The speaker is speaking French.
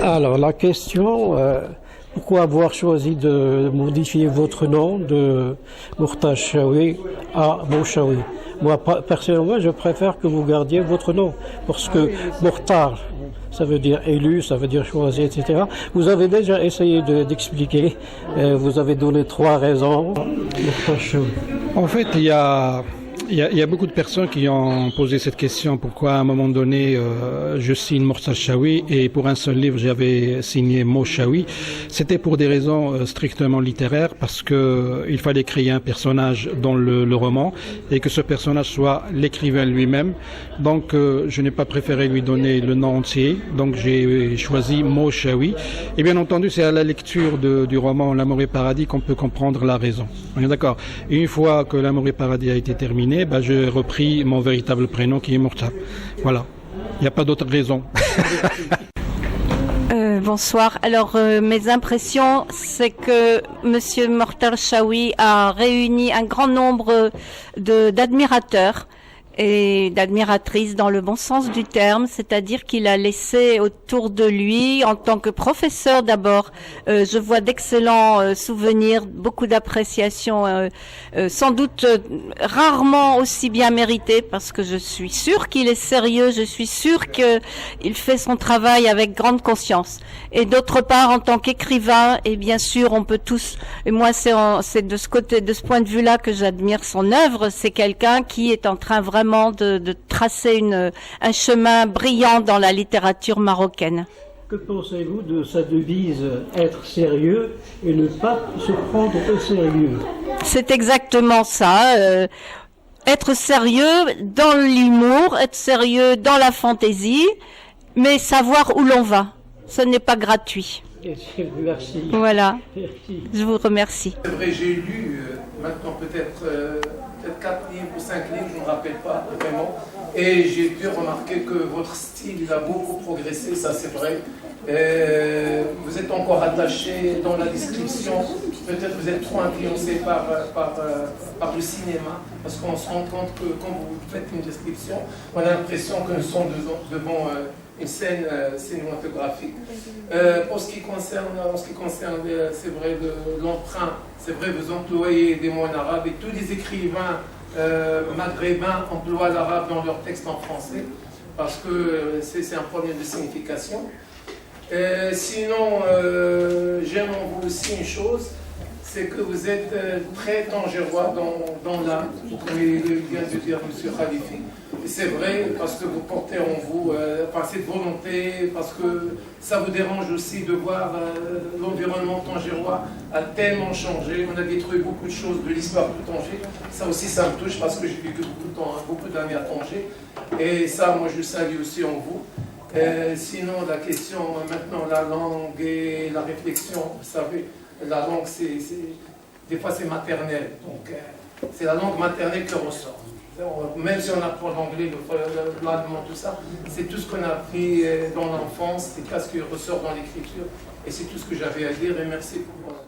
Alors la question, pourquoi avoir choisi de modifier votre nom de Mourtaj Chaoui à Mochaoui? Moi, personnellement, je préfère que vous gardiez votre nom, parce que Mourtaj, ça veut dire élu, ça veut dire choisi, etc. Vous avez déjà essayé d'expliquer, vous avez donné 3 raisons. Mourtaj Chaoui. En fait, il y a beaucoup de personnes qui ont posé cette question. Pourquoi à un moment donné je signe Mourtaj Chaoui et pour un seul livre j'avais signé Mochaoui? C'était pour des raisons strictement littéraires, parce que il fallait créer un personnage dans le roman et que ce personnage soit l'écrivain lui-même. Donc je n'ai pas préféré lui donner le nom entier. Donc j'ai choisi Mochaoui. Et bien entendu, c'est à la lecture du roman L'amour et paradis qu'on peut comprendre la raison. On est d'accord? Et une fois que L'amour et paradis a été terminé, j'ai repris mon véritable prénom qui est Mourtaj. Voilà. Il n'y a pas d'autre raison. Bonsoir. Alors, mes impressions, c'est que Monsieur Mourtaj Chaoui a réuni un grand nombre d'admirateurs et d'admiratrices dans le bon sens du terme, c'est-à-dire qu'il a laissé autour de lui, en tant que professeur d'abord, je vois d'excellents souvenirs, beaucoup d'appréciation, sans doute rarement aussi bien mérité, parce que je suis sûre qu'il est sérieux, je suis sûre qu'il fait son travail avec grande conscience. Et d'autre part, en tant qu'écrivain, et bien sûr, on peut tous, et moi c'est de ce point de vue-là que j'admire son œuvre, c'est quelqu'un qui est en train vraiment de tracer un chemin brillant dans la littérature marocaine. Que pensez-vous de sa devise « être sérieux et ne pas se prendre au sérieux » ? C'est exactement ça. Être sérieux dans l'humour, être sérieux dans la fantaisie, mais savoir où l'on va. Ce n'est pas gratuit. Merci. Voilà. Merci. Je vous remercie. C'est vrai, j'ai lu maintenant peut-être 4 livres ou 5 livres, je ne me rappelle pas vraiment, et j'ai pu remarquer que votre style a beaucoup progressé, ça c'est vrai. Vous êtes encore attaché dans la description, peut-être vous êtes trop influencé par le cinéma, parce qu'on se rend compte que quand vous faites une description, on a l'impression que nous sommes devant une scène cinématographique. En ce qui concerne, c'est vrai, l'emprunt, c'est vrai, vous employez des mots en arabe, et tous les écrivains maghrébins emploient l'arabe dans leurs textes en français, parce que c'est un problème de signification. Sinon, j'aime en vous aussi une chose, c'est que vous êtes très tangérois dans l'âme, comme vient de dire M. Khalifi. Et c'est vrai, parce que vous portez en vous cette volonté, parce que ça vous dérange aussi de voir l'environnement tangérois a tellement changé. On a détruit beaucoup de choses de l'histoire de Tanger. Ça aussi, ça me touche, parce que j'ai vécu beaucoup d'années à Tanger. Et ça, moi, je le salue aussi en vous. Sinon, la question, maintenant, la langue et la réflexion, vous savez, la langue, des fois, c'est maternel. Donc, c'est la langue maternelle qui ressort. Même si on apprend l'anglais, l'allemand, tout ça, c'est tout ce qu'on a appris dans l'enfance, c'est ça ce qui ressort dans l'écriture. Et c'est tout ce que j'avais à dire. Et merci pour moi.